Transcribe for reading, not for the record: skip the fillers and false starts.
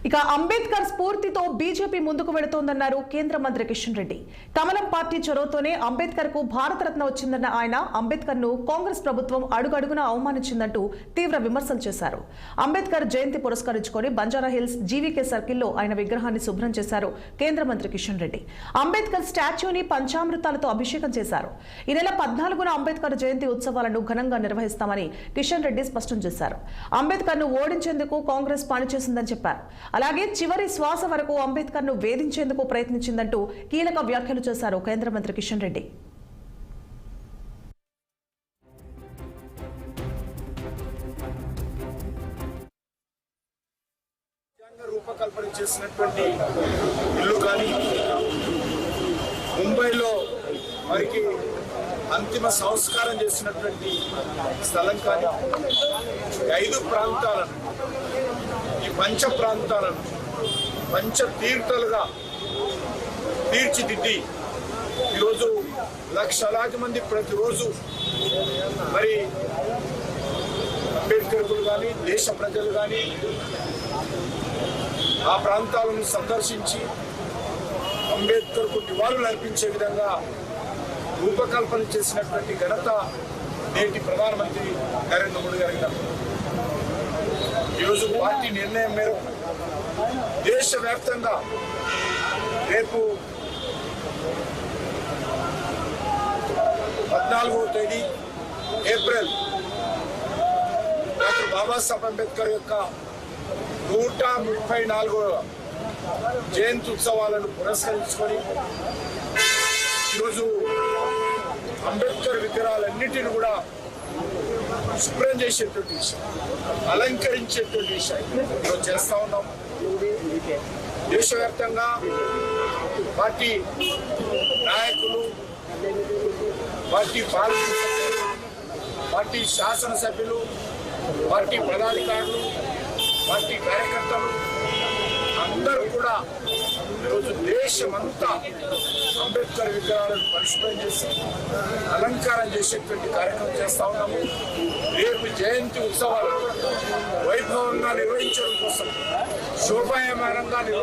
ఇక అంబేద్కర్ స్ఫూర్తితో బీజేపీ ముందుకు వెళుతోందన్నారు కేంద్ర మంత్రి కిషన్ రెడ్డి. కమలం పార్టీ చొరవతోనే అంబేద్కర్ కు భారతరత్న వచ్చిందన్న ఆయన అంబేద్కర్ ను కాంగ్రెస్ ప్రభుత్వం అడుగడుగునా అవమానించిందంటూ తీవ్ర విమర్శలు చేశారు. అంబేద్కర్ జయంతి పురస్కరించుకొని బంజారాహిల్స్ జీవీకే సర్కిల్లో ఆయన విగ్రహాన్ని శుభ్రం చేశారు కేంద్ర మంత్రి కిషన్ రెడ్డి. అంబేద్కర్ స్టాచ్యూని పంచామృతాలతో అభిషేకం చేశారు. ఈ నెల 14న అంబేద్కర్ జయంతి ఉత్సవాలను ఘనంగా నిర్వహిస్తామని కిషన్ రెడ్డి స్పష్టం చేశారు. అంబేద్కర్ ను ఓడించేందుకు కాంగ్రెస్ పనిచేసిందని చెప్పారు. అలాగే చివరి శ్వాస వరకు అంబేద్కర్ ను వేధించేందుకు ప్రయత్నించిందంటూ కీలక వ్యాఖ్యలు చేశారు కేంద్ర మంత్రి కిషన్ రెడ్డి. రూపకల్పన చేసినటువంటి ఇల్లు కానీ, ముంబైలో వారికి అంతిమ సంస్కారం చేసినటువంటి స్థలం కానీ, 5 ప్రాంతాలను, ఈ పంచ ప్రాంతాలను పంచ తీర్థలుగా తీర్చిదిద్ది ఈరోజు లక్షలాది మంది ప్రతిరోజు మరి అంబేద్కర్లు కానీ, దేశ ప్రజలు కానీ ఆ ప్రాంతాలను సందర్శించి అంబేద్కర్కు నివాళులు అర్పించే విధంగా రూపకల్పన చేసినటువంటి ఘనత నేటి ప్రధానమంత్రి నరేంద్ర మోడీ గారి. ఈరోజు పార్టీ నిర్ణయం మేరకు దేశవ్యాప్తంగా రేపు 14వ తేదీ ఏప్రిల్ డాక్టర్ బాబాసాహెబ్ అంబేద్కర్ యొక్క 134వ జయంతి ఉత్సవాలను పురస్కరించుకొని ఈరోజు అంబేద్కర్ విగ్రహాలన్నింటినీ కూడా శుభ్రం చేసేటువంటి విషయం, అలంకరించేటువంటి విషయం ఈరోజు చేస్తా ఉన్నాం. దేశవ్యాప్తంగా పార్టీ నాయకులు, పార్టీ పార్లమెంట్ సభ్యులు, పార్టీ శాసనసభ్యులు, పార్టీ పదాధికారులు, పార్టీ కార్యకర్తలు అందరూ కూడా ఈరోజు దేశమంతా అంబేద్కర్ విగ్రహాలను పరిశుభ్రం చేసి అలంకారం చేసేటువంటి కార్యక్రమం చేస్తా ఉన్నాము. రేపు జయంతి ఉత్సవాలు వైభవంగా నిర్వహించడం కోసం, శోభాయమానంగా